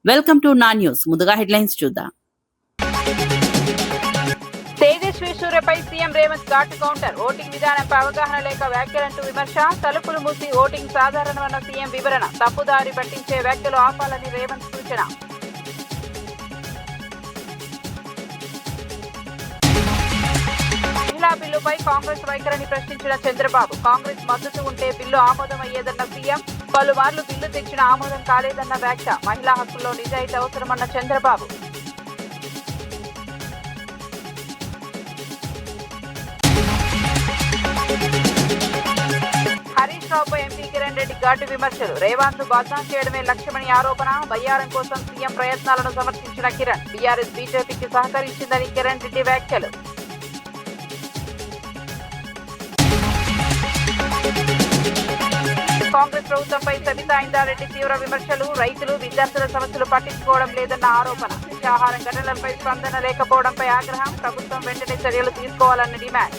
Welcome to నా news. ముందుగా headlines చూద్దాం. తేజస్వి సూర్యపై సీఎం రేవంత్ ఘాటు కౌంటర్. ఓటింగ్ విధానంపై అవగాహన లేక వ్యాఖ్యలంటూ విమర్శ. తలుపులు మూసి ఓటింగ్ సాధారణమన్న సీఎం వివరణ. తప్పుదారి పట్టించే వ్యాఖ్యలు ఆపాలని రేవంత్ సూచన. మహిళా బిల్లుపై కాంగ్రెస్ వైఖరిని ప్రశ్నించిన చంద్రబాబు. కాంగ్రెస్ మద్దతు ఉంటే బిల్లు ఆమోదం అయ్యేదన్న సీఎం. పలుమార్లు బిల్లు తెచ్చిన ఆమోదం కాలేదన్న వ్యాఖ్య. మహిళా హక్కుల్లో నిజాయితీ అవసరమన్న చంద్రబాబు. హరీష్ రావుపై ఎంపీ కిరణ్ రెడ్డి ఘాటు విమర్శలు. రేవంత్ బద్నాం చేయడమే లక్ష్యమని ఆరోపణ. బయ్యారం కోసం సీఎం ప్రయత్నాలను సమర్థించిన కిరణ్. బీఆర్ఎస్ బీజేపీకి సహకరించిందని కిరణ్ రెడ్డి వ్యాఖ్యలు. కాంగ్రెస్ ప్రభుత్వంపై సబితా ఇంద్రారెడ్డి తీవ్ర విమర్శలు. రైతులు విద్యార్థుల సమస్యలు పట్టించుకోవడం లేదన్న ఆరోపణ. నిత్యాహారం ఘటనలపై స్పందన లేకపోవడంపై ఆగ్రహం. ప్రభుత్వం వెంటనే చర్యలు తీసుకోవాలన్న డిమాండ్.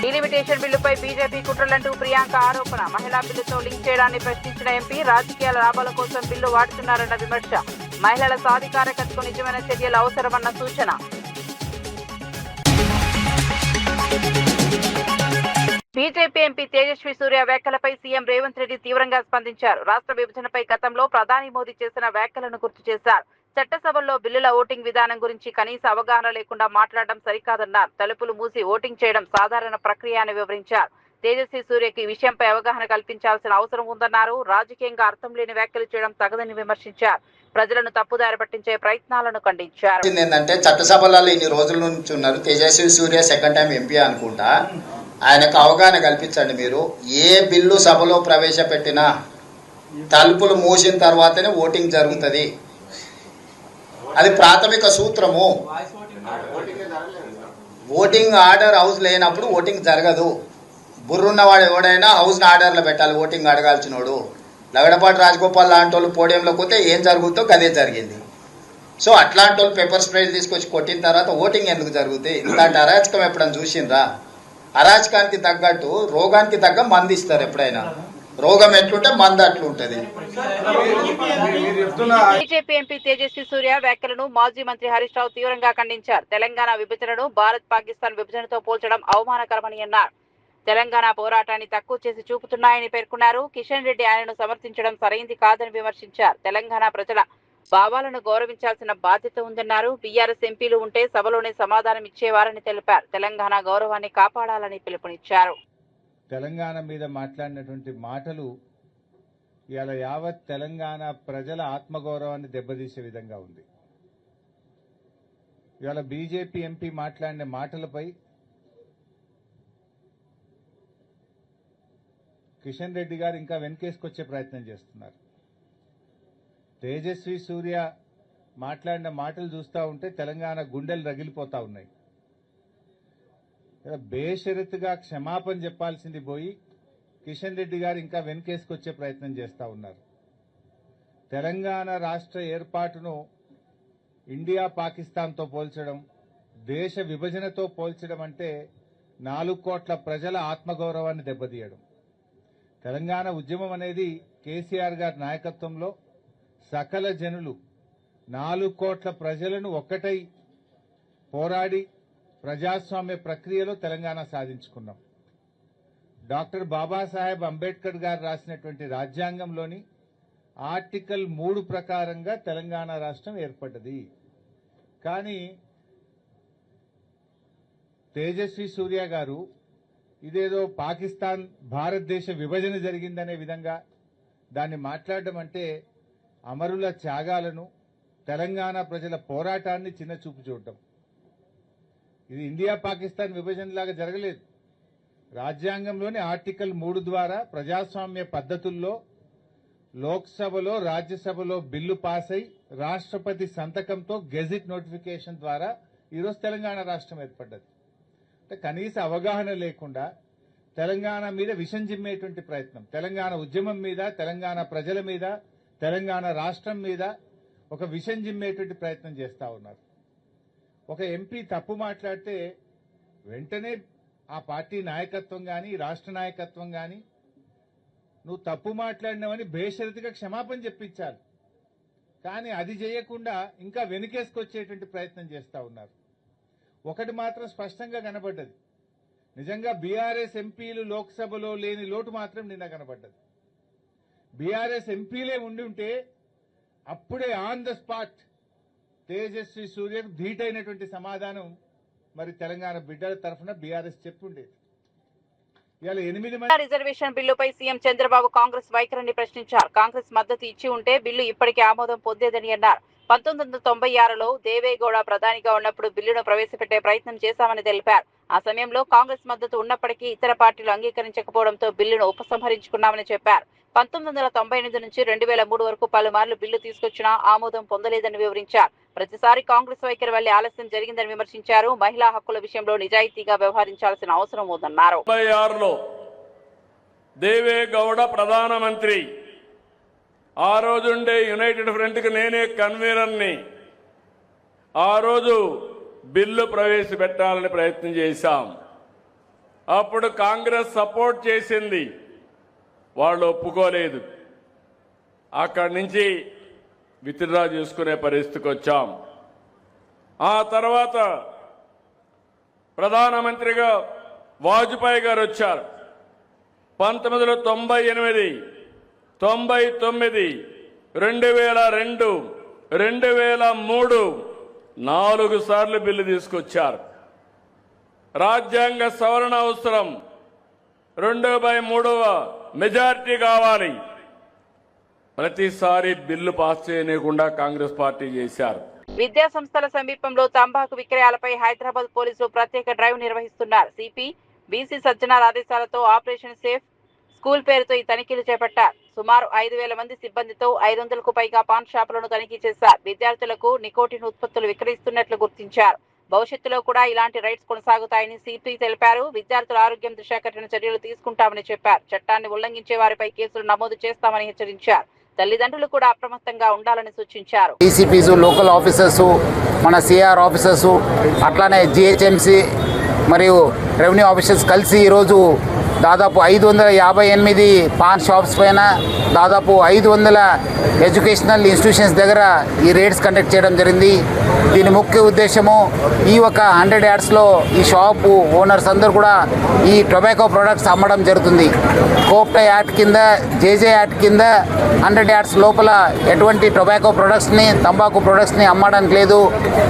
డీలిమిటేషన్ బిల్లుపై బీజేపీ కుట్రలంటూ ప్రియాంక ఆరోపణ. మహిళా బిల్లుతో లింక్ చేయడాన్ని ప్రశ్నించిన ఎంపీ. రాజకీయాల లాభాల కోసం బిల్లు వాడుతున్నారన్న విమర్శ. మహిళల సాధికారతకు నిజమైన చర్యలు అవసరమన్న సూచన. బీజేపీ ఎంపీ తేజస్వి సూర్య వ్యాఖ్యలపై సీఎం రేవంత్ రెడ్డి తీవ్రంగా స్పందించారు. రాష్ట్ర విభజనపై గతంలో ప్రధాని మోదీ చేసిన వ్యాఖ్యలను గుర్తు చేశారు. చట్టసభల్లో బిల్లుల ఓటింగ్ విధానం గురించి కనీస అవగాహన లేకుండా మాట్లాడడం సరికాదన్నారు. తలుపులు మూసి ఓటింగ్ చేయడం సాధారణ ప్రక్రియ అని వివరించారు. తేజస్వి సూర్యకి ఈ విషయంపై అవగాహన కల్పించాల్సిన అవసరం ఉందన్నారు. రాజకీయంగా అర్థం లేని వ్యాఖ్యలు చేయడం తగదని విమర్శించారు. ప్రజలను తప్పుదారి పట్టించే ప్రయత్నాలను ఖండించారు. ఏంటంటే చట్టసభలలో ఇన్ని రోజుల నుంచి ఉన్నారు. తేజస్వి సూర్య సెకండ్ టైం ఎంపీ అనుకుంటా. ఆయనకు అవగాహన కల్పించండి. మీరు ఏ బిల్లు సభలో ప్రవేశపెట్టినా తలుపులు మూసిన తర్వాతనే ఓటింగ్ జరుగుతుంది. అది ప్రాథమిక సూత్రము. ఓటింగ్ ఆర్డర్ హౌస్ లేనప్పుడు ఓటింగ్ జరగదు. బుర్రున్నవాడు ఎవడైనా హౌస్ని ఆర్డర్లో పెట్టాలి. ఓటింగ్ అడగాల్సినోడు. లగడపాటి రాజగోపాల్ లాంటి వాళ్ళు పోడియంలోకి పోతే ఏం జరుగుతుందో గదే జరిగింది. సో అట్లాంటి వాళ్ళు పేపర్ స్ప్రే తీసుకొచ్చి కొట్టిన తర్వాత ఓటింగ్ ఎందుకు జరుగుతాయి? ఇంతటి అరాచకం ఎప్పుడైనా చూసిండ్రా? అరాచకానికి తగ్గట్టు రోగానికి తగ్గ మందు ఇస్తారు. ఎప్పుడైనా రోగం ఎట్లుంటే మందు అట్లుంటది. బీజేపీ ఎంపీ తేజస్వి సూర్య వ్యాఖ్యలను మాజీ మంత్రి హరీష్ రావు తీవ్రంగా ఖండించారు. తెలంగాణ విభజనను భారత్ పాకిస్తాన్ విభజనతో పోల్చడం అవమానకరమని అన్నారు. తెలంగాణ పోరాటాన్ని తక్కువ చేసి చూపుతున్నాయని పేర్కొన్నారు. కిషన్ రెడ్డి ఆయనను సమర్థించడం సరైంది కాదని విమర్శించారు. తెలంగాణ ప్రజల భావాలను గౌరవించాల్సిన బాధ్యత ఉందన్నారు. బీఆర్ఎస్ ఎంపీలు ఉంటే సభలోనే సమాధానం ఇచ్చేవారని తెలిపారు. తెలంగాణ గౌరవాన్ని కాపాడాలని పిలుపునిచ్చారు. తెలంగాణ మీద మాట్లాడినటువంటి మాటలు ఇవాళ యావత్ తెలంగాణ ప్రజల ఆత్మగౌరవాన్ని దెబ్బతీసే విధంగా ఉంది. ఇవాళ బీజేపీ ఎంపీ మాట్లాడిన మాటలపై కిషన్ రెడ్డి గారు ఇంకా వెనకేసుకొచ్చే ప్రయత్నం చేస్తున్నారు. తేజస్వి సూర్య మాట్లాడిన మాటలు చూస్తూ ఉంటే తెలంగాణ గుండెలు రగిలిపోతా ఉన్నాయి. బేషరతుగా క్షమాపణ చెప్పాల్సింది పోయి కిషన్ రెడ్డి గారు ఇంకా వెనకేసుకొచ్చే ప్రయత్నం చేస్తూ ఉన్నారు. తెలంగాణ రాష్ట్ర ఏర్పాటును ఇండియా పాకిస్తాన్తో పోల్చడం, దేశ విభజనతో పోల్చడం అంటే 4 కోట్ల ప్రజల ఆత్మగౌరవాన్ని దెబ్బతీయడం. తెలంగాణ ఉద్యమం అనేది కేసీఆర్ గారి నాయకత్వంలో సకల జనులు 4 కోట్ల ప్రజలను ఒక్కటై పోరాడి ప్రజాస్వామ్య ప్రక్రియలో తెలంగాణ సాధించుకున్నాం. డాక్టర్ బాబాసాహెబ్ అంబేద్కర్ గారు రాసినటువంటి రాజ్యాంగంలోని ఆర్టికల్ 3 ప్రకారంగా తెలంగాణ రాష్ట్రం ఏర్పడ్డది. కానీ తేజస్వి సూర్య గారు ఇదేదో పాకిస్తాన్ భారతదేశ విభజన జరిగిందనే విధంగా దాన్ని మాట్లాడడం అంటే అమరుల త్యాగాలను, తెలంగాణ ప్రజల పోరాటాన్ని చిన్నచూపు చూడటం. ఇది ఇండియా పాకిస్తాన్ విభజనలాగా జరగలేదు. రాజ్యాంగంలోని ఆర్టికల్ 3 ద్వారా ప్రజాస్వామ్య పద్ధతుల్లో లోక్సభలో, రాజ్యసభలో బిల్లు పాస్ అయి రాష్ట్రపతి సంతకంతో గెజిట్ నోటిఫికేషన్ ద్వారా ఈరోజు తెలంగాణ రాష్ట్రం ఏర్పడ్డది. అంటే కనీస అవగాహన లేకుండా తెలంగాణ మీద విషం జిమ్మేటువంటి ప్రయత్నం, తెలంగాణ ఉద్యమం మీద, తెలంగాణ ప్రజల మీద, తెలంగాణ రాష్ట్రం మీద ఒక విషం జిమ్మేటువంటి ప్రయత్నం చేస్తా ఉన్నారు. ఒక ఎంపీ తప్పు మాట్లాడితే వెంటనే ఆ పార్టీ నాయకత్వం కానీ రాష్ట్ర నాయకత్వం కానీ నువ్వు తప్పు మాట్లాడినావని బేషరతుగా క్షమాపణ చెప్పించాలి. కానీ అది చేయకుండా ఇంకా వెనుకేసుకొచ్చేటువంటి ప్రయత్నం చేస్తా ఉన్నారు. ఒకటి మాత్రం స్పష్టంగా కనబడ్డది, నిజంగా బీఆర్ఎస్ ఎంపీలు లోక్సభలో లేని లోటు మాత్రం నిన్న కనబడ్డది. బీఆర్ఎస్ ఎంపీలే ఉండి ఉంటే అప్పుడే ఆన్ ద స్పాట్ తేజస్వి సూర్యకు ధీటైనటువంటి సమాధానం మరి తెలంగాణ బిడ్డల తరఫున బీఆర్ఎస్ చెప్పుండేది. ఇవాళ 8 మంది రిజర్వేషన్ బిల్లుపై సీఎం చంద్రబాబు కాంగ్రెస్ వైఖరిని ప్రశ్నించారు. కాంగ్రెస్ మద్దతు ఇచ్చి ఉంటే బిల్లు ఇప్పటికే ఆమోదం పొందేదని అన్నారు. 1996లో దేవేగౌడ ప్రధానిగా ఉన్నప్పుడు బిల్లును ప్రవేశపెట్టే ప్రయత్నం చేశామని తెలిపారు. ఆ సమయంలో కాంగ్రెస్ మద్దతు ఉన్నప్పటికీ ఇతర పార్టీలు అంగీకరించకపోవడంతో బిల్లును ఉపసంహరించుకున్నామని చెప్పారు. 1998 నుంచి 2003 వరకు పలుమార్లు బిల్లు తీసుకొచ్చినా ఆమోదం పొందలేదని వివరించారు. ప్రతిసారి కాంగ్రెస్ వైఖరి వల్లే ఆలస్యం జరిగిందని విమర్శించారు. మహిళా హక్కుల విషయంలో నిజాయితీగా వ్యవహరించాల్సిన అవసరం ఉందన్నారు. 96లో దేవేగౌడ ప్రధానమంత్రి, ఆ రోజుండే యునైటెడ్ ఫ్రంట్కి నేనే కన్వీనర్ని. ఆ రోజు బిల్లు ప్రవేశపెట్టాలని ప్రయత్నం చేశాం. అప్పుడు కాంగ్రెస్ సపోర్ట్ చేసింది, వాళ్ళు ఒప్పుకోలేదు. అక్కడి నుంచి విత్డ్రా చేసుకునే పరిస్థితికి వచ్చాం. ఆ తర్వాత ప్రధానమంత్రిగా వాజ్పేయి గారు వచ్చారు. 1998, 99, 2002, 2003 4 సార్లు బిల్లు తీసుకొచ్చారు. రాజ్యాంగ సవరణ అవసరం, 2/3 మెజారిటీ కావాలి. ప్రతిసారి బిల్లు పాస్ చేయకుండా కాంగ్రెస్ పార్టీ చేశారు. విద్యా సంస్థల సమీపంలో తంబాకు విక్రయాలపై హైదరాబాద్ పోలీసులు ప్రత్యేక డ్రైవ్ నిర్వహిస్తున్నారు. సిపి బీసీ సజ్జనార్ ఆదేశాలతో ఆపరేషన్ సేఫ్ స్కూల్ పేరుతో ఈ తనిఖీలు చేపట్టారు. సుమారు 5,000 మంది సిబ్బందితో 500కు పైగా పాన్ షాపులను తనిఖీ చేశారు. విద్యార్థులకు నికోటిన్ ఉత్పత్తులు విక్రయిస్తున్నట్లు గుర్తించారు. భవిష్యత్తులో కూడా ఇలాంటి రైడ్స్ కొనసాగుతాయని సిపి తెలిపారు. విద్యార్థుల ఆరోగ్యం దృష్ట్యా కఠిన చర్యలు తీసుకుంటామని చెప్పారు. చట్టాన్ని ఉల్లంఘించే వారిపై కేసులు నమోదు చేస్తామని హెచ్చరించారు. తల్లిదండ్రులు కూడా అప్రమత్తంగా ఉండాలని సూచించారు. డీసీపీస్, లోకల్ ఆఫీసర్స్, మన సిఆర్ ఆఫీసర్స్, అట్లానే జిహెచ్ఎంసీ మరియు రెవెన్యూ ఆఫీసర్స్ కలిసి ఈరోజు దాదాపు 558 పాన్ షాప్స్ పైన, దాదాపు 500 ఎడ్యుకేషనల్ ఇన్స్టిట్యూషన్స్ దగ్గర ఈ రేడ్స్ కండక్ట్ చేయడం జరిగింది. దీని ముఖ్య ఉద్దేశము ఈ ఒక 100 యార్డ్స్లో ఈ షాపు ఓనర్స్ అందరూ కూడా ఈ టొబాకో ప్రొడక్ట్స్ అమ్మడం జరుగుతుంది. కోప్టా యాక్ట్ కింద, జేజే యాక్ట్ కింద 100 యార్డ్స్ లోపల ఎటువంటి టొబాకో ప్రొడక్ట్స్ని, తంబాకు ప్రొడక్ట్స్ని అమ్మడానికి లేదు.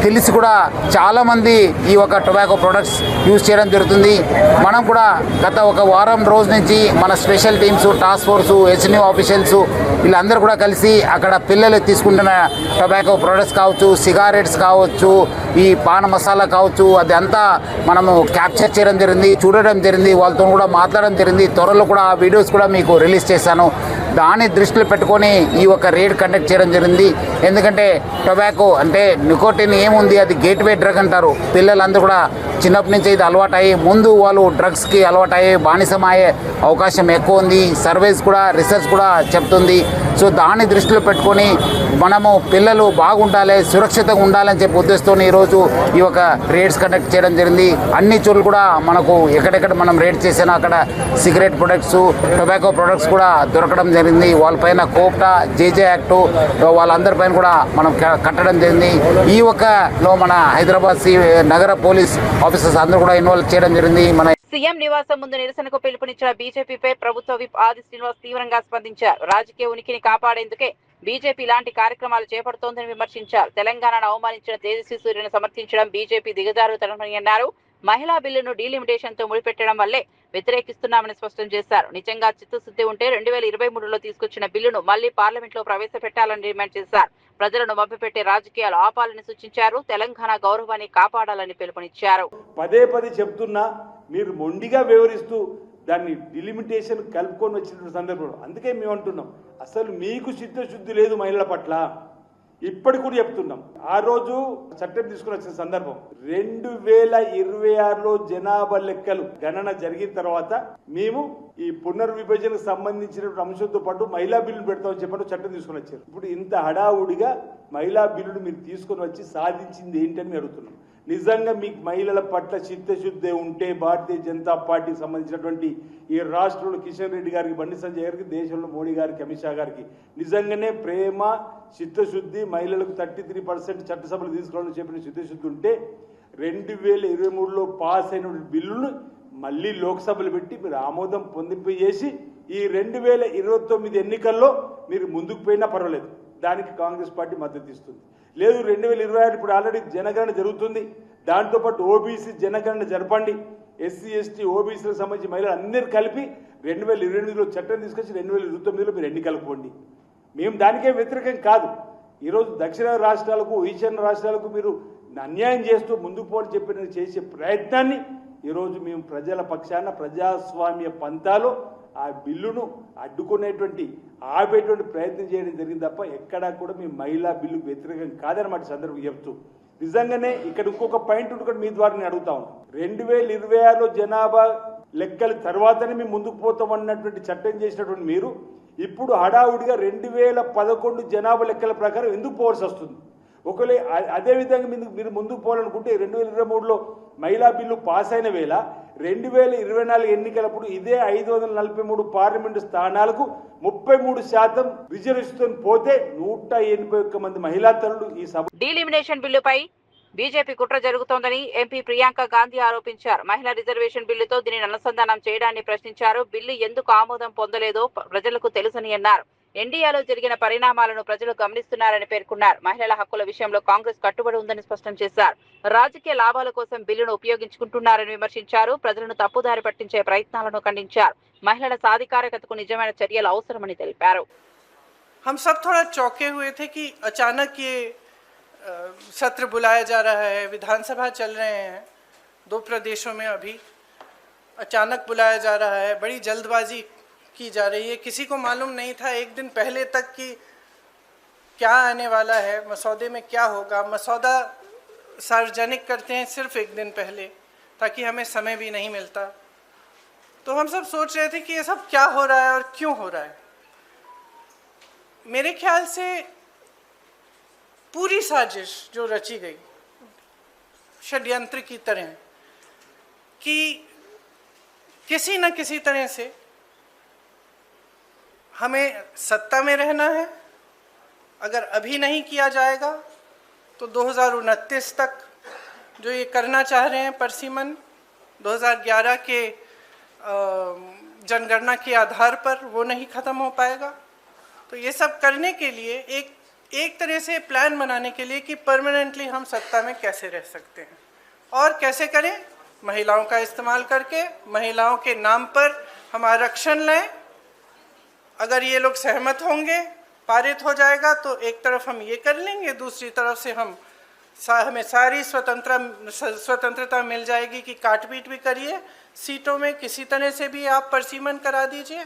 తెలిసి కూడా చాలామంది ఈ ఒక టొబాకో ప్రొడక్ట్స్ యూజ్ చేయడం జరుగుతుంది. మనం కూడా గత ఒక వారం రోజు నుంచి మన స్పెషల్ టీమ్స్, టాస్క్ ఫోర్సు, హెచ్ఎన్యూ ఆఫీషియల్స్ వీళ్ళందరూ కూడా కలిసి అక్కడ పిల్లలు తీసుకుంటున్న టొబాకో ప్రొడక్ట్స్ కావచ్చు, సిగారెట్స్ కావచ్చు, ఈ పాన్ మసాలా కావచ్చు, అది అంతా మనము క్యాప్చర్ చేయడం జరిగింది, చూడడం జరిగింది, వాళ్ళతో కూడా మాట్లాడడం జరిగింది. త్వరలో కూడా ఆ వీడియోస్ కూడా మీకు రిలీజ్ చేశాను. దాన్ని దృష్టిలో పెట్టుకొని ఈ ఒక రేడ్ కండక్ట్ చేయడం జరిగింది. ఎందుకంటే టొబాకో అంటే నికోటిన్ ఏముంది, అది గేట్వే డ్రగ్ అంటారు. పిల్లలందరూ కూడా చిన్నప్పటి నుంచి ఇది అలవాటయ్యి ముందు వాళ్ళు డ్రగ్స్కి అలవాటయ్యే బానిసమయ్యే అవకాశం ఎక్కువ ఉంది. సర్వేస్ కూడా, రీసెర్చ్ కూడా చెప్తుంది. సో దాన్ని దృష్టిలో పెట్టుకొని మనము పిల్లలు బాగుండాలి, సురక్షితంగా ఉండాలని చెప్పి ఉద్దేశంతో ఈరోజు ఈ ఒక రేడ్స్ కండక్ట్ చేయడం జరిగింది. అన్ని చోట్ల కూడా మనకు ఎక్కడెక్కడ మనం రేడ్ చేసినా అక్కడ సిగరెట్ ప్రొడక్ట్స్, టొబాకో ప్రొడక్ట్స్ కూడా దొరకడం జరిగింది. వాళ్ళపైన కోప్టా, జేజే యాక్ట్ వాళ్ళందరిపైన కూడా మనం కట్టడం జరిగింది. ఈ ఒకలో మన హైదరాబాద్ నగర పోలీస్ ఆఫీసర్స్ అందరూ కూడా ఇన్వాల్వ్ చేయడం జరిగింది. మన సీఎం నివాసం ముందు నిరసనకు పిలుపునిచ్చిన బీజేపీపై ప్రభుత్వ విప్ ఆది శ్రీనివాస్ తీవ్రంగా స్పందించారు. రాజకీయ ఉనికిని కాపాడేందుకే బీజేపీ ఇలాంటి కార్యక్రమాలు చేపడుతోందని విమర్శించారు. తెలంగాణను అవమానించిన తేజస్వి సూర్యను సమర్థించడం బీజేపీ దిగజారుతనమని అన్నారు. మహిళా బిల్లును డీలిమిటేషన్ తో ముడిపెట్టడం వల్లే వ్యతిరేకిస్తున్నామని స్పష్టం చేశారు. నిజంగా చిత్తశుద్ధి ఉంటే 2023లో తీసుకొచ్చిన బిల్లును మళ్లీ పార్లమెంట్ లో ప్రవేశపెట్టాలని డిమాండ్ చేశారు. ప్రజలను మభ్యపెట్టే రాజకీయాలు ఆపాలని సూచించారు. తెలంగాణ గౌరవాన్ని కాపాడాలని పిలుపునిచ్చారు. పదే చెప్తున్నా మీరు మొండిగా వివరిస్తూ దాన్ని డిలిమిటేషన్ కలుపుకొని వచ్చిన సందర్భంలో అందుకే మేము అంటున్నాం, అసలు మీకు చిత్తశుద్ధి లేదు మహిళల పట్ల. ఇప్పటికి కూడా చెప్తున్నాం. ఆ రోజు చట్టం తీసుకుని వచ్చిన సందర్భం 2026లో జనాభా లెక్కలు గణన జరిగిన తర్వాత మేము ఈ పునర్విభజనకు సంబంధించిన అంశంతో పాటు మహిళా బిల్లును పెడతామని చెప్పి చట్టం తీసుకుని వచ్చారు. ఇప్పుడు ఇంత హడావుడిగా మహిళా బిల్లును మీరు తీసుకొని వచ్చి సాధించింది ఏంటని అడుగుతున్నాం. నిజంగా మీకు మహిళల పట్ల చిత్తశుద్ధి ఉంటే భారతీయ జనతా పార్టీకి సంబంధించినటువంటి ఈ రాష్ట్రంలో కిషన్ రెడ్డి గారికి, బండి సంజయ్ గారికి, దేశంలో మోడీ గారికి, అమిత్ షా గారికి నిజంగానే ప్రేమ, చిత్తశుద్ధి, మహిళలకు 33% చట్టసభలు తీసుకోవాలని చెప్పిన చిత్తశుద్ధి ఉంటే 2023లో పాస్ అయిన బిల్లును మళ్ళీ లోక్సభలు పెట్టి మీరు ఆమోదం పొందింపజేసి ఈ 2029 ఎన్నికల్లో మీరు ముందుకు పోయినా పర్వాలేదు, దానికి కాంగ్రెస్ పార్టీ మద్దతు ఇస్తుంది. లేదు 2026 ఇప్పుడు ఆల్రెడీ జనగణన జరుగుతుంది, దాంతోపాటు ఓబీసీ జనగణన జరపండి, ఎస్సీ ఎస్టీ ఓబీసీలకు సంబంధించి మహిళలు అందరూ కలిపి 2028లో చట్టం తీసుకొచ్చి 2029లో మీరు ఎన్నికలకు పోండి. మేము దానికే వ్యతిరేకం కాదు. ఈరోజు దక్షిణ రాష్ట్రాలకు, ఈశాన్య రాష్ట్రాలకు మీరు అన్యాయం చేస్తూ ముందుకు పోని చెప్పిన చేసే ప్రయత్నాన్ని ఈరోజు మేము ప్రజల పక్షాన ప్రజాస్వామ్య పంతాలో ఆ బిల్లును అడ్డుకునేటువంటి, ఆపేటువంటి ప్రయత్నం చేయడం జరిగింది తప్ప ఎక్కడా కూడా మేము మహిళా బిల్లుకు వ్యతిరేకం కాదనమాట సందర్భం చెప్తూ. నిజంగానే ఇక్కడ ఇంకొక పాయింట్ ఉంటుంది, మీ ద్వారా నేను అడుగుతా ఉన్నాను. 2026లో జనాభా లెక్కల తర్వాతనే మేము ముందుకు పోతామన్నటువంటి చట్టం చేసినటువంటి మీరు ఇప్పుడు హడావుడిగా 2011 జనాభా లెక్కల ప్రకారం ఎందుకు పోవాల్సి వస్తుంది? ఒకవేళ అదేవిధంగా మీరు ముందుకు పోవాలనుకుంటే 2023లో మహిళా బిల్లు పాస్ అయిన వేళ 2024 ఎన్నికలప్పుడు ఇదే 543 పార్లమెంటు స్థానాలకు 33% రిజర్వేషన్ పోతే 181 మంది మహిళా తల్లులు ఈ సభ. డీలిమినేషన్ బిల్లుపై బీజేపీ కుట్ర జరుగుతోందని ఎంపీ ప్రియాంక గాంధీ ఆరోపించారు. మహిళా రిజర్వేషన్ బిల్లుతో దీనిని అనుసంధానం చేయడాన్ని ప్రశ్నించారు. బిల్లు ఎందుకు ఆమోదం పొందలేదో ప్రజలకు తెలుసని అన్నారు. ఎన్డీఏలో జరిగిన పరిణామాలను ప్రజలు గమనిస్తున్నారని పేర్కొన్నారు. మహిళల హక్కుల విషయంలో కాంగ్రెస్ కట్టుబడి ఉందని స్పష్టం చేశారు. రాజకీయ లాభాల కోసం బిల్లును ఉపయోగించుకుంటున్నారని విమర్శించారు. ప్రజలను తప్పుదారి పట్టించే ప్రయత్నాలను ఖండించారు. మహిళల సాధికారతకు నిజమైన చర్యలు అవసరమని తెలిపారు. हम सब थोड़ा चौंके हुए थे कि अचानक ये सत्र बुलाया जा रहा है, विधानसभा चल रहे हैं 2 प्रदेशों में, अभी अचानक बुलाया जा रहा है, बड़ी जल्दबाजी की जा रही है. किसी को मालूम नहीं था एक दिन पहले तक कि क्या आने वाला है, मसौदे में क्या होगा. मसौदा सार्वजनिक करते हैं सिर्फ एक दिन पहले ताकि हमें समय भी नहीं मिलता. तो हम सब सोच रहे थे कि ये सब क्या हो रहा है और क्यों हो रहा है. मेरे ख्याल से पूरी साजिश जो रची गई षड्यंत्र की तरह कि किसी न किसी तरह से हमें सत्ता में रहना है. अगर अभी नहीं किया जाएगा तो 2029 तक जो ये करना चाह रहे हैं परसीमन 2011 के जनगणना के आधार पर, वो नहीं ख़त्म हो पाएगा. तो ये सब करने के लिए एक तरह से प्लान बनाने के लिए कि परमानेंटली हम सत्ता में कैसे रह सकते हैं और कैसे करें. महिलाओं का इस्तेमाल करके महिलाओं के नाम पर हम आरक्षण लें. अगर ये लोग सहमत होंगे, पारित हो जाएगा तो एक तरफ हम ये कर लेंगे, दूसरी तरफ से हमें सारी स्वतंत्रता मिल जाएगी कि काट-पीट भी करिए सीटों में, किसी तरह से भी आप परसीमन करा दीजिए.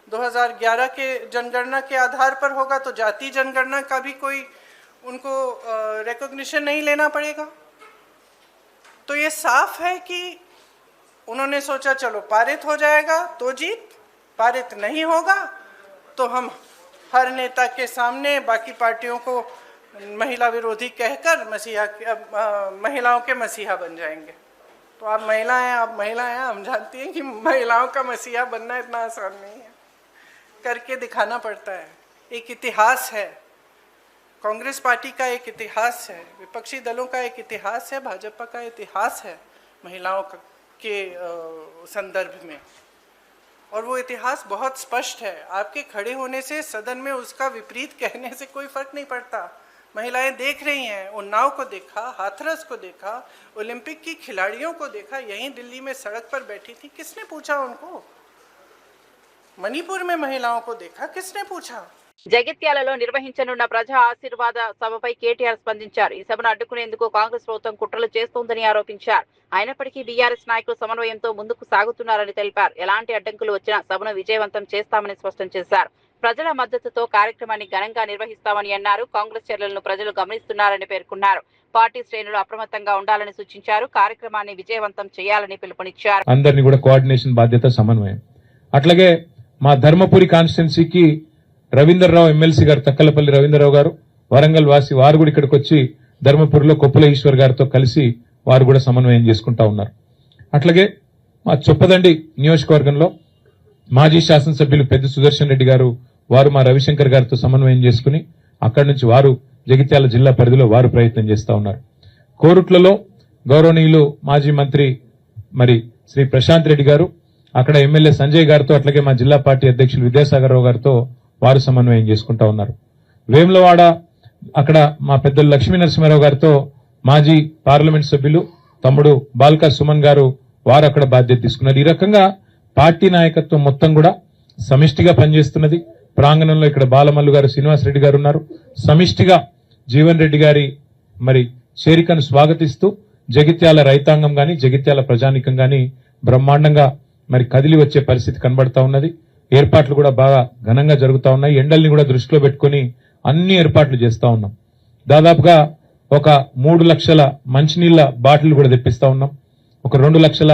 2011 के जनगणना के आधार पर होगा तो जाति जनगणना का भी कोई उनको रिकॉग्निशन नहीं लेना पड़ेगा. तो ये साफ है कि उन्होंने सोचा चलो पारित हो जाएगा तो जीत, पारित नहीं होगा तो हम हर नेता के सामने बाकी पार्टियों को महिला विरोधी कहकर महिलाओं के मसीहा बन जाएंगे. तो आप महिला हैं, हम जानती हैं कि महिलाओं का मसीहा बनना इतना आसान नहीं है, करके दिखाना पड़ता है. एक इतिहास है, कांग्रेस पार्टी का एक इतिहास है, विपक्षी दलों का एक इतिहास है, भाजपा का इतिहास है महिलाओं के संदर्भ में, और वो इतिहास बहुत स्पष्ट है. आपके खड़े होने से सदन में उसका विपरीत कहने से कोई फर्क नहीं पड़ता. महिलाएं देख रही हैं, उन्नाव को देखा, हाथरस को देखा, ओलंपिक की खिलाड़ियों को देखा, यहीं दिल्ली में सड़क पर बैठी थी, किसने पूछा उनको? मणिपुर में महिलाओं को देखा, किसने पूछा? జగిత్యాలలో నిర్వహించనున్న ప్రజా ఆశీర్వాద సభపై కేటీఆర్ స్పందించారు. ఈ సభను అడ్డుకునేందుకు కాంగ్రెస్ ప్రభుత్వం కుట్రలు చేస్తోందని ఆరోపించారు. అయినప్పటికీ బీఆర్ఎస్ నాయకులు సమన్వయంతో ముందుకు సాగుతున్నారని తెలిపారు. ఎలాంటి అడ్డంకులు వచ్చినా సభను విజయవంతం చేస్తామని స్పష్టం చేశారు. ప్రజల మద్దతుతో కార్యక్రమాన్ని ఘనంగా నిర్వహిస్తామని అన్నారు. కాంగ్రెస్ చర్యలను ప్రజలు గమనిస్తున్నారని పేర్కొన్నారు. పార్టీ శ్రేణులు అప్రమత్తంగా ఉండాలని సూచించారు. కార్యక్రమాన్ని విజయవంతం చేయాలని పిలుపునిచ్చారు. అందరినీ కూడా కోఆర్డినేషన్ బాధ్యత, సమన్వయం. అట్లాగే మా ధర్మపురి కాన్స్టిట్యున్సీకి రవీంద్రరావు ఎమ్మెల్సీ గారు, తక్కలపల్లి రవీంద్రరావు గారు, వరంగల్ వాసి, వారు కూడా ఇక్కడికి వచ్చి ధర్మపురిలో కొప్పుల ఈశ్వర్ గారితో కలిసి వారు కూడా సమన్వయం చేసుకుంటా ఉన్నారు. అట్లాగే మా చొప్పదండి నియోజకవర్గంలో మాజీ శాసనసభ్యులు పెద్ద సుదర్శన్ రెడ్డి గారు వారు మా రవిశంకర్ గారితో సమన్వయం చేసుకుని అక్కడి నుంచి వారు జగిత్యాల జిల్లా పరిధిలో వారు ప్రయత్నం చేస్తా ఉన్నారు. కోరుట్లలో గౌరవనీయులు మాజీ మంత్రి మరి శ్రీ ప్రశాంత్ రెడ్డి గారు అక్కడ ఎమ్మెల్యే సంజయ్ గారితో అట్లాగే మా జిల్లా పార్టీ అధ్యక్షులు విద్యాసాగర్ రావు గారితో వారు సమన్వయం చేసుకుంటా ఉన్నారు. వేములవాడ అక్కడ మా పెద్దలు లక్ష్మీ నరసింహారావు గారితో మాజీ పార్లమెంట్ సభ్యులు తమ్ముడు బాల్కా సుమన్ గారు వారు అక్కడ బాధ్యత తీసుకున్నారు. ఈ రకంగా పార్టీ నాయకత్వం మొత్తం కూడా సమిష్టిగా పనిచేస్తున్నది. ప్రాంగణంలో ఇక్కడ బాలమల్లు గారు, శ్రీనివాసరెడ్డి గారు ఉన్నారు. సమిష్టిగా జీవన్ రెడ్డి గారి మరి చేరికను స్వాగతిస్తూ జగిత్యాల రైతాంగం గాని జగిత్యాల ప్రజానికం గాని బ్రహ్మాండంగా మరి కదిలి వచ్చే పరిస్థితి కనబడతా ఉన్నది. ఏర్పాట్లు కూడా బాగా ఘనంగా జరుగుతా ఉన్నాయి. ఎండల్ని కూడా దృష్టిలో పెట్టుకుని అన్ని ఏర్పాట్లు చేస్తా ఉన్నాం. దాదాపుగా ఒక 3 లక్షల మంచినీళ్ల బాటిల్ కూడా తెప్పిస్తా ఉన్నాం. ఒక 2 లక్షల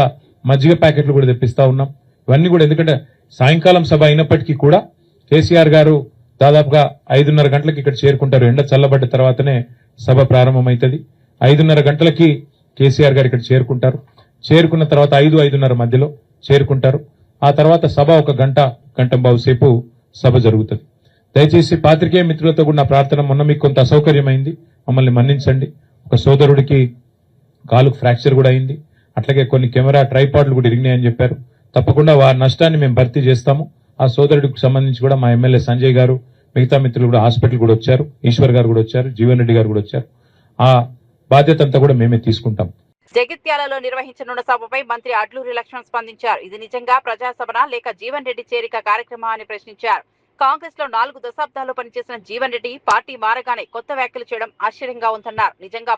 మజ్జిగ ప్యాకెట్లు కూడా తెప్పిస్తా ఉన్నాం. ఇవన్నీ కూడా ఎందుకంటే సాయంకాలం సభ అయినప్పటికీ కూడా కేసీఆర్ గారు దాదాపుగా 5:30 గంటలకు ఇక్కడ చేరుకుంటారు. ఎండ చల్లబడ్డ తర్వాతనే సభ ప్రారంభమైతుంది. 5:30 గంటలకి కేసీఆర్ గారు ఇక్కడ చేరుకుంటారు. చేరుకున్న తర్వాత 5-5:30 మధ్యలో చేరుకుంటారు. ఆ తర్వాత సభ ఒక గంటంబావు సేపు సభ జరుగుతుంది. దయచేసి పాత్రికేయ మిత్రులతో కూడా నా ప్రార్థన, మొన్న మీకు కొంత అసౌకర్యమైంది, మమ్మల్ని మన్నించండి. ఒక సోదరుడికి కాలుకు ఫ్రాక్చర్ కూడా అయింది. అట్లాగే కొన్ని కెమెరా ట్రైపాడ్లు కూడా ఇరిగినాయని చెప్పారు. తప్పకుండా వారి నష్టాన్ని మేము భర్తీ చేస్తాము. ఆ సోదరుడికి సంబంధించి కూడా మా ఎమ్మెల్యే సంజయ్ గారు, మిగతా మిత్రులు కూడా హాస్పిటల్ కూడా వచ్చారు. ఈశ్వర్ గారు కూడా వచ్చారు, జీవన్ రెడ్డి గారు కూడా వచ్చారు. ఆ బాధ్యత అంతా కూడా మేమే తీసుకుంటాం. జగిత్యాలలో నిర్వహించనున్న సభపై మంత్రి అడ్లూరి లక్ష్మణ్ స్పందించారు. ఇది నిజంగా ప్రజాసభనా లేక జీవన్ రెడ్డి చేరిక కార్యక్రమా అని ప్రశ్నించారు. కాంగ్రెస్ లో 4 దశాబ్దాలు పనిచేసిన జీవన్ రెడ్డి పార్టీ మారగానే కొత్త వ్యాఖ్యలు చేయడం ఆశ్చర్యంగా ఉందన్నారు. నిజంగా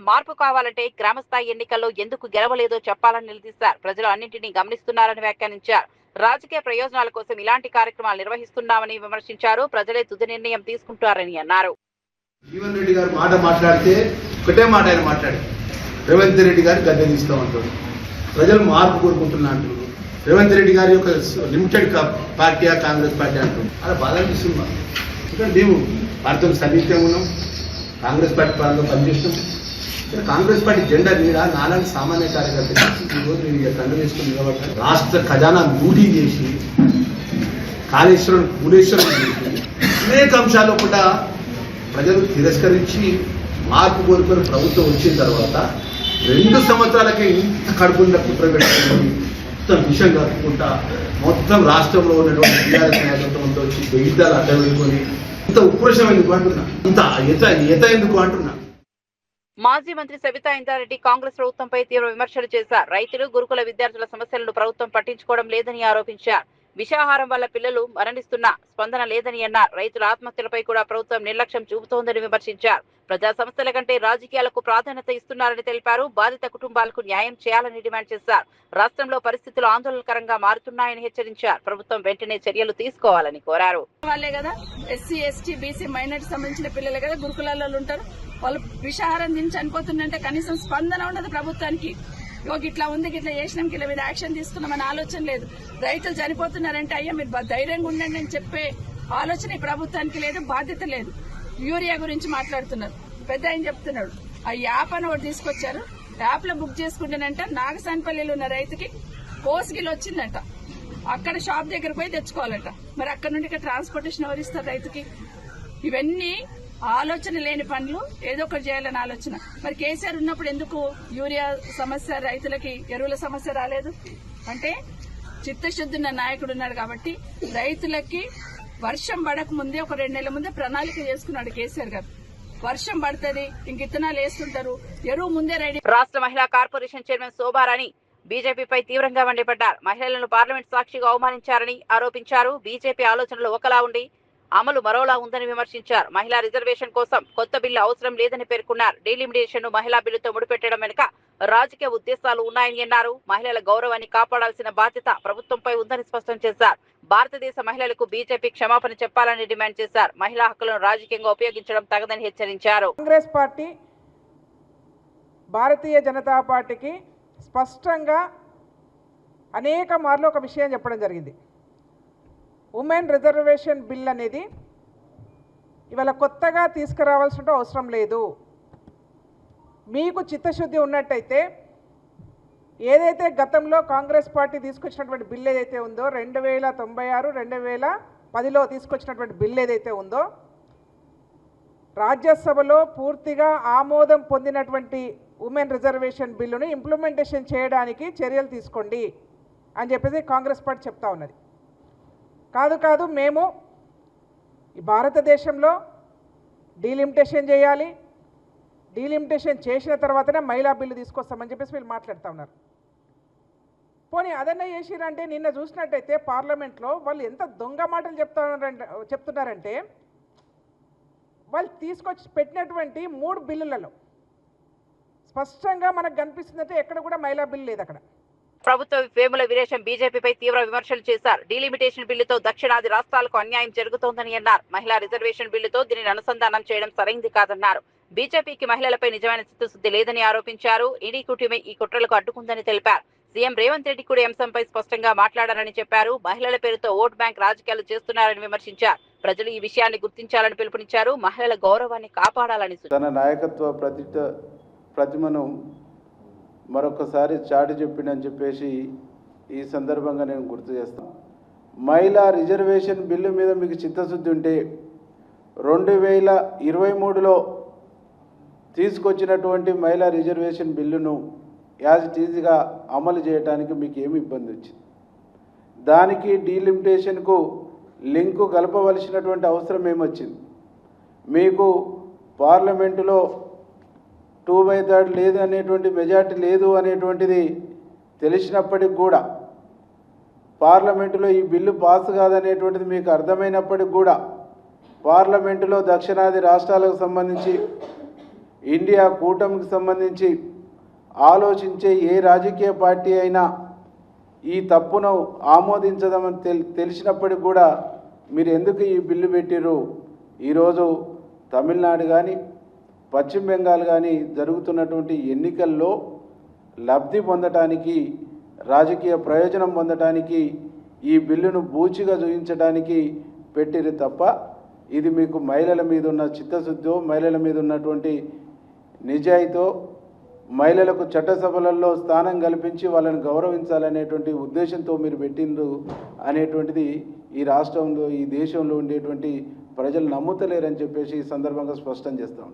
మార్పు కావాలంటే గ్రామస్థాయి ఎన్నికల్లో ఎందుకు గెలవలేదో చెప్పాలని నిలదీశారు. ప్రజలు అన్నింటినీ గమనిస్తున్నారని వ్యాఖ్యానించారు. రాజకీయ ప్రయోజనాల కోసం ఇలాంటి కార్యక్రమాలు నిర్వహిస్తున్నామని విమర్శించారు. ప్రజలే తుది నిర్ణయం తీసుకుంటారని అన్నారు. జీవన్ రెడ్డి గారు మాట్లాడితే ఒకటే మాట ఆయన మాట్లాడి రేవంత్ రెడ్డి గారు గద్దె తీస్తామంటారు. ప్రజలు మార్పు కోరుకుంటున్నా అంటారు. రేవంత్ రెడ్డి గారి యొక్క లిమిటెడ్ పార్టీయా కాంగ్రెస్ పార్టీ అంటారు. అలా బాధ అనిపిస్తుంది. ఎందుకంటే మేము పార్టీతో సన్నిహితంగా ఉన్నాం, కాంగ్రెస్ పార్టీ పాలనలో పనిచేస్తున్నాం. కాంగ్రెస్ పార్టీ జెండా మీద నాలాంటి సామాన్య కార్యకర్త ఈరోజు నేను కండు వేసుకుని నిలబడ్డాను. రాష్ట్ర ఖజానా లూటీ చేసి పూలేశ్వరం చేసి అనేక అంశాల్లో కూడా ప్రజలు తిరస్కరించి మార్పు కోరుకుని ప్రభుత్వం వచ్చిన తర్వాత 2 సంవత్సరాలకే ఇంత కడుపుండా కుట్ర పెట్టుకుని మొత్తం విషయం కలుపుకుంటా మొత్తం రాష్ట్రంలో ఉన్నటువంటి టీఆర్ఎస్ నాయకత్వంతో వచ్చి బెయిల్దాలు అడ్డవేసుకొని ఇంత ఉక్రోషం ఎందుకు అంటున్నా, ఇంత ఎత ఎందుకు అంటున్నా. మాజీ మంత్రి సబితా ఇంద్రారెడ్డి కాంగ్రెస్ ప్రభుత్వంపై తీవ్ర విమర్శలు చేశారు. రైతులు, గురుకుల విద్యార్థుల సమస్యలను ప్రభుత్వం పట్టించుకోవడం లేదని ఆరోపించారు. విషాహారం వల్ల పిల్లలు మరణిస్తున్నా స్పందన లేదని అన్నారు. రైతుల ఆత్మహత్యలపై కూడా ప్రభుత్వం నిర్లక్ష్యం చూపుతోందని విమర్శించారు. ప్రజా సమస్యల కంటే రాజకీయాలకు ప్రాధాన్యత ఇస్తున్నారని తెలిపారు. బాధిత కుటుంబాలకు న్యాయం చేయాలని డిమాండ్ చేశారు. రాష్ట్రంలో పరిస్థితులు ఆందోళనకరంగా మారుతున్నాయని హెచ్చరించారు. ప్రభుత్వం వెంటనే చర్యలు తీసుకోవాలని కోరారు. వాళ్ళే కదా ఎస్సీ, ఎస్టీ, బీసీ, మైనారిటీ సంబంధించిన పిల్లలే కదా గురుకులాల్లో ఉంటారు. వాళ్ళు విషాహారం తిని చనిపోతుందంటే కనీసం స్పందన ఉండదు ప్రభుత్వానికి. ఇట్లా ఉంది, ఇట్లా చేసినాం, ఇలా మీద యాక్షన్ తీసుకున్నామని ఆలోచన లేదు. రైతులు చనిపోతున్నారంటే అయ్యా మీరు ధైర్యంగా ఉండండి అని చెప్పే ఆలోచన ఈ ప్రభుత్వానికి లేదు, బాధ్యత లేదు. యూరియా గురించి మాట్లాడుతున్నారు. పెద్ద ఆయన చెప్తున్నాడు ఆ యాప్ అని ఒకటి తీసుకొచ్చారు. యాప్ లో బుక్ చేసుకుంటేనంట నాగసాన్పల్లిలో ఉన్న రైతుకి కోసిగిలు వచ్చిందంట. అక్కడ షాప్ దగ్గర పోయి తెచ్చుకోవాలంట. మరి అక్కడ నుండి ఇక్కడ ట్రాన్స్పోర్టేషన్ ఎవరిస్తారు రైతుకి? ఇవన్నీ ఆలోచన లేని పనులు, ఏదో ఒకటి చేయాలని ఆలోచన. మరి కేసీఆర్ ఉన్నప్పుడు ఎందుకు యూరియా సమస్య, రైతులకి ఎరువుల సమస్య రాలేదు? అంటే చిత్తశుద్ధి ఉన్న నాయకుడు ఉన్నాడు కాబట్టి రైతులకి వర్షం పడక ముందే ఒక 2 నెలల ముందే ప్రణాళిక చేసుకున్నాడు కేసీఆర్ గారు. వర్షం పడుతుంది, ఇంక ఇత్తనాలు వేస్తుంటారు, ఎరువు ముందే రెడీ. రాష్ట్ర మహిళా కార్పొరేషన్ చైర్మన్ శోభారాణి బీజేపీపై తీవ్రంగా మండిపడ్డారు. మహిళలను పార్లమెంట్ సాక్షిగా అవమానించారని ఆరోపించారు. బీజేపీ ఆలోచనలు ఒకలా ఉండి అమలు మరోలా ఉందని విమర్శించారు. మహిళా రిజర్వేషన్ కోసం కొత్త బిల్లు అవసరం లేదని పేర్కొన్నారు. డీలిమిటేషన్ ను మహిళా బిల్లుతో ముడిపెట్టడం వెనుక రాజకీయ ఉద్దేశాలు ఉన్నాయని అన్నారు. మహిళల గౌరవాన్ని కాపాడాల్సిన బాధ్యత ప్రభుత్వంపై ఉందని స్పష్టం చేశారు. భారతదేశ మహిళలకు బీజేపీ క్షమాపణ చెప్పాలని డిమాండ్ చేశారు. మహిళా హక్కులను రాజకీయంగా ఉపయోగించడం తగదని హెచ్చరించారు. కాంగ్రెస్ పార్టీ భారతీయ జనతా పార్టీకి స్పష్టంగా అనేక మార్లు ఒక విషయం చెప్పడం జరిగింది. ఉమెన్ రిజర్వేషన్ బిల్ అనేది ఇవాళ కొత్తగా తీసుకురావాల్సిన అవసరం లేదు. మీకు చిత్తశుద్ధి ఉన్నట్టయితే ఏదైతే గతంలో కాంగ్రెస్ పార్టీ తీసుకొచ్చినటువంటి బిల్ ఏదైతే ఉందో 2096 2010లో తీసుకొచ్చినటువంటి బిల్ ఏదైతే ఉందో రాజ్యసభలో పూర్తిగా ఆమోదం పొందినటువంటి ఉమెన్ రిజర్వేషన్ బిల్లును ఇంప్లిమెంటేషన్ చేయడానికి చర్యలు తీసుకోండి అని చెప్పేసి కాంగ్రెస్ పార్టీ చెప్తా ఉన్నది. కాదు మేము ఈ భారతదేశంలో డీలిమిటేషన్ చేయాలి, డీలిమిటేషన్ చేసిన తర్వాతనే మహిళా బిల్లు తీసుకొస్తామని చెప్పేసి వీళ్ళు మాట్లాడుతూ ఉన్నారు. పోనీ అదన్నా చేసిరంటే నిన్న చూసినట్టయితే పార్లమెంట్లో వాళ్ళు ఎంత దొంగ మాటలు చెప్తున్నారంటే వాళ్ళు తీసుకొచ్చి పెట్టినటువంటి 3 బిల్లులలో స్పష్టంగా మనకు కనిపిస్తుందంటే ఎక్కడ కూడా మహిళా బిల్లు లేదు అక్కడ. ప్రభుత్వ వేముల వీరేశం బీజేపీపై తీవ్ర విమర్శలు చేశారు. డీలిమిటేషన్ బిల్లుతో దక్షిణాది రాష్ట్రాలకు అన్యాయం జరుగుతోందని అన్నారు. మహిళా రిజర్వేషన్ బిల్లుతో దీనిని అనుసంధానం చేయడం సరైంది కాదన్నారు. బీజేపీకి మహిళలపై నిజమైన చిత్తశుద్ధి లేదని ఆరోపించారు. ఈడీ కూటమి ఈ కుట్రలకు అడ్డుకుందని తెలిపారు. సీఎం రేవంత్ రెడ్డి కూడా అంశంపై స్పష్టంగా మాట్లాడారని చెప్పారు. మహిళల పేరుతో ఓట్ బ్యాంక్ రాజకీయాలు చేస్తున్నారని విమర్శించారు. ప్రజలు ఈ విషయాన్ని గుర్తించాలని పిలుపునిచ్చారు. మహిళల గౌరవాన్ని కాపాడాలని తన నాయకత్వ ప్రతిమను మరొకసారి చాటి చెప్పిండని చెప్పేసి ఈ సందర్భంగా నేను గుర్తు చేస్తాను. మహిళా రిజర్వేషన్ బిల్లు మీద మీకు చిత్తశుద్ధి ఉంటే 2023లో తీసుకొచ్చినటువంటి మహిళా రిజర్వేషన్ బిల్లును యాజ్ ఇట్ ఈజ్గా అమలు చేయడానికి మీకు ఏమి ఇబ్బంది వచ్చింది? దానికి డీలిమిటేషన్కు లింకు కలపవలసినటువంటి అవసరం ఏమొచ్చింది? మీకు పార్లమెంటులో 2/3 లేదు అనేటువంటి మెజార్టీ లేదు అనేటువంటిది తెలిసినప్పటికి కూడా, పార్లమెంటులో ఈ బిల్లు పాస్ కాదనేటువంటిది మీకు అర్థమైనప్పటికి కూడా, పార్లమెంటులో దక్షిణాది రాష్ట్రాలకు సంబంధించి ఇండియా కూటమికి సంబంధించి ఆలోచించే ఏ రాజకీయ పార్టీ అయినా ఈ తప్పును ఆమోదించదామని తెలిసినప్పటికి కూడా మీరు ఎందుకు ఈ బిల్లు పెట్టిర్రు? ఈరోజు తమిళనాడు కానీ పశ్చిమ బెంగాల్ కానీ జరుగుతున్నటువంటి ఎన్నికల్లో లబ్ధి పొందటానికి, రాజకీయ ప్రయోజనం పొందటానికి ఈ బిల్లును బూచిగా చూపించడానికి పెట్టిరు తప్ప ఇది మీకు మహిళల మీద ఉన్న చిత్తశుద్ధో, మహిళల మీద ఉన్నటువంటి నిజాయితో, మహిళలకు చట్టసభలలో స్థానం కల్పించి వాళ్ళని గౌరవించాలనేటువంటి ఉద్దేశంతో మీరు పెట్టిండ్రు అనేటువంటిది ఈ రాష్ట్రంలో, ఈ దేశంలో ఉండేటువంటి ప్రజలు నమ్ముతలేరని చెప్పేసి ఈ సందర్భంగా స్పష్టం చేస్తాం.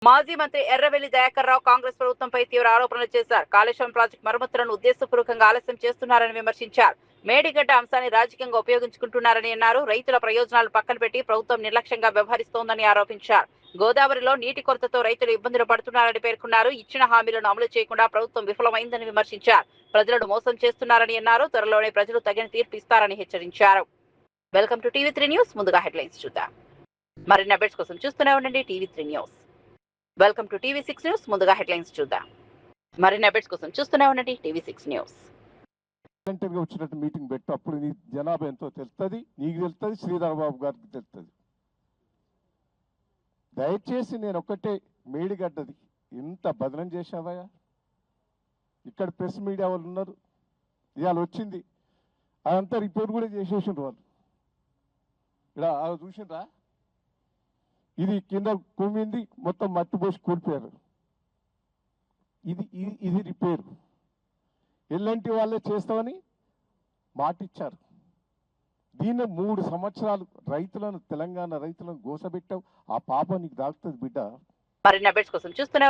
మాజీ మంత్రి ఎర్రవెల్లి దయాకర్ రావు కాంగ్రెస్ ప్రభుత్వంపై తీవ్ర ఆరోపణలు చేశారు. కాళేశ్వరం ప్రాజెక్టు మరమ్మతులను ఉద్దేశపూర్వకంగా ఆలస్యం చేస్తున్నారని విమర్శించారు. మేడిగడ్డ అంశాన్ని రాజకీయంగా ఉపయోగించుకుంటున్నారని అన్నారు. రైతుల ప్రయోజనాలు పక్కన పెట్టి ప్రభుత్వం నిర్లక్ష్యంగా వ్యవహరిస్తోందని ఆరోపించారు. గోదావరిలో నీటి కొరతతో రైతులు ఇబ్బందులు పడుతున్నారని పేర్కొన్నారు. ఇచ్చిన హామీలను అమలు చేయకుండా ప్రభుత్వం విఫలమైందని విమర్శించారు. ప్రజలను మోసం చేస్తున్నారని అన్నారు. త్వరలోనే ప్రజలు తగిన తీర్పు ఇస్తారని హెచ్చరించారు. Welcome to TV three news. ముందుగా హెడ్లైన్స్ చూద్దాం. మరిన్ని అప్డేట్స్ కోసం చూస్తూనే ఉండండి టీవీ3 న్యూస్. వెల్కమ్ టు టీవీ6 న్యూస్. ముందుగా హెడ్లైన్స్ చూద్దాం. మరిన్ని అప్డేట్స్ కోసం చూస్తూనే ఉండండి టీవీ6 న్యూస్. వచ్చినట్టు మీటింగ్ పెట్టు, అప్పుడు నీ జనాభా ఎంతో తెలుస్తుంది, నీకు తెలుస్తుంది, శ్రీధరబాబు గారికి తెలుస్తుంది. దయచేసి నేను ఒక్కటే, మేడిగడ్డది ఇంత బదనం చేశావయ్యా. ఇక్కడ ప్రెస్ మీడియా వాళ్ళు ఉన్నారు, ఇవాళ వచ్చింది అదంతా రిపోర్ట్ కూడా చేసేసిండ్రు వాళ్ళు. ఇక్కడ చూసిండ్రా, ఇది కింద కుమ్మింది, మొత్తం మట్టి పోసి కూలిపోయారు. ఇది రిపేరు. ఎల్లంటి వాళ్ళే చేస్తామని మాటిచ్చారు. దీన్ని 3 సంవత్సరాలు రైతులను, తెలంగాణ రైతులను గోసబెట్టావు. ఆ పాప నీకు దాగుతుంది బిడ్డ. మరిన్ని అప్డేట్స్ కోసం చూస్తూనే